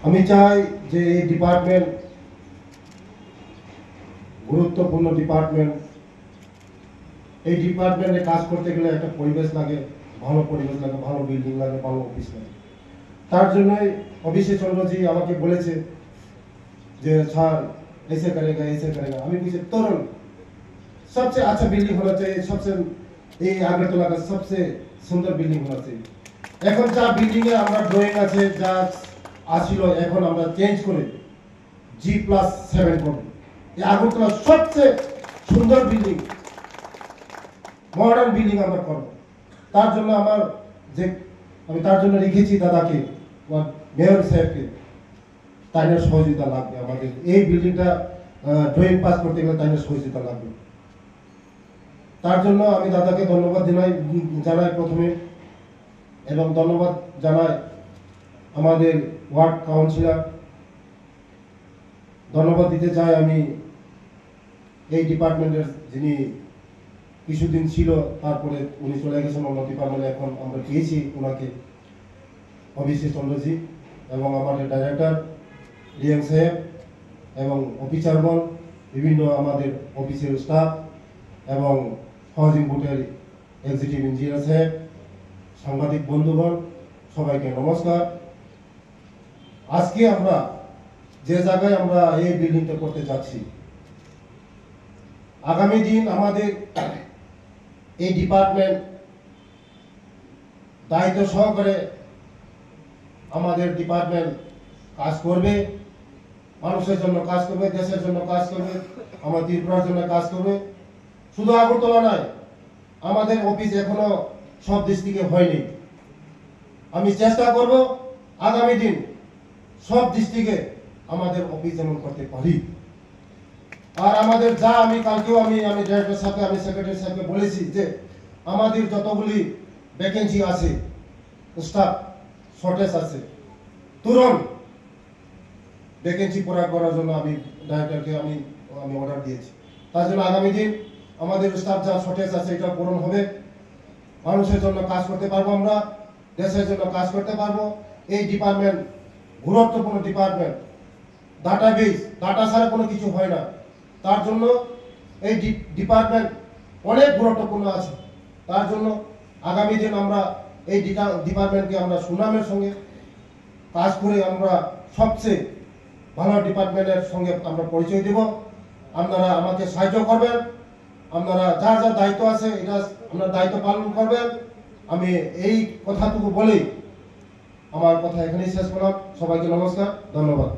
আমি চাই যে এই ডিপার্টমেন্ট গুরুত্বপূর্ণ ডিপার্টমেন্ট। এই ডিপার্টমেন্টে কাজ করতে গেলে একটা পরিবেশ লাগে, ভালো পরিবেশ লাগে, ভালো বিল্ডিং লাগে, ভালো অফিস লাগে। তার জন্যই অভিষেক চন্দ্রজি আমাকে বলেছে যে স্যার ऐसे करेगा ऐसे करेगा। আমি বলছি তরুণ सबसे अच्छा बिल्डिंग होना चाहिए, सबसे এই আগরতলা का सबसे সুন্দর বিল্ডিং होना चाहिए। এখন যা বিল্ডিং এ আমরা ড্রয়িং আছে যা আসিল এখন আমরা চেঞ্জ করে G+7 করব। এই আগরতলা সবচেয়ে সুন্দর বিল্ডিং, মডার্ন বিল্ডিং আমরা করব। তার জন্য আমি তার জন্য লিখেছি দাদাকে, মেয়র সাহেবকে, তাইনের সহযোগিতা লাগবে আমাদের এই বিল্ডিংটা ড্রয়িং পাস করতে গেলে তাইনের সহযোগিতা লাগবে। তার জন্য আমি দাদাকে ধন্যবাদ জানাই প্রথমে, এবং ধন্যবাদ জানাই আমাদের ওয়ার্ড কাউন্সিলর। ধন্যবাদ দিতে চাই আমি এই ডিপার্টমেন্টের যিনি কিছুদিন ছিল, তারপরে উনি চলে গেছেন অন্য ডিপার্টমেন্টে, এখন আমরা পেয়েছি ওনাকে, অভিষেক চন্দ্রজি, এবং আমাদের ডাইরেক্টর ডিএম সাহেব এবং অফিসারগণ, বিভিন্ন আমাদের অফিসের স্টাফ এবং হাউজিং বোর্ডের এক্সিকিউটিভ ইঞ্জিনিয়ার সাহেব, সাংবাদিক বন্ধুগণ, সবাইকে নমস্কার। আজকে আমরা যে জায়গায় আমরা এই বিল্ডিংটা করতে যাচ্ছি, আগামী দিন আমাদের এই ডিপার্টমেন্ট দায়িত্ব সহকারে আমাদের ডিপার্টমেন্ট কাজ করবে, মানুষের জন্য কাজ করবে, দেশের জন্য কাজ করবে, আমাদের ত্রিপুরার জন্য কাজ করবে। শুধু আগরতলা নয়, আমাদের অফিস এখনো সব ডিস্ট্রিক্টে হয়নি। আমি চেষ্টা করব আগামী দিন সব ডিস্ট্রিক্টে আমাদের অফিস যেমন করতে পারি। আর আমাদের যা কালকেও আমি ডাইরেক্টর সাহেবকে, আমি সেক্রেটারি সাহেবকে বলেছি যে আমাদের যতগুলি ভ্যাকেন্সি আছে, স্টাফ শর্টেজ আছে, তুরন্ত ভ্যাকেন্সি পূরণ করার জন্য আমি ডাইরেক্টরকে আমি অর্ডার দিয়েছি। তার জন্য আগামী দিন আমাদের স্টাফ যা শর্টেজ আছে এটা পূরণ হবে, মানুষের জন্য কাজ করতে পারবো, আমরা দেশের জন্য কাজ করতে পারবো। এই ডিপার্টমেন্ট গুরুত্বপূর্ণ ডিপার্টমেন্ট, ডাটাবেস, ডাটা ছাড়া কোনো কিছু হয় না। তার জন্য এই ডিপার্টমেন্ট অনেক গুরুত্বপূর্ণ আছে। তার জন্য আগামী দিন আমরা এই ডিপার্টমেন্টকে আমরা সুনামের সঙ্গে কাজ করে আমরা সবচেয়ে ভালো ডিপার্টমেন্টের সঙ্গে আমরা পরিচয় দেব। আপনারা আমাকে সাহায্য করবেন, আপনারা যার যার দায়িত্ব আছে এটা আপনার দায়িত্ব পালন করবেন। আমি এই কথাটুকু বলেই আমার কথা এখানেই শেষ করলাম। সবাইকে নমস্কার, ধন্যবাদ।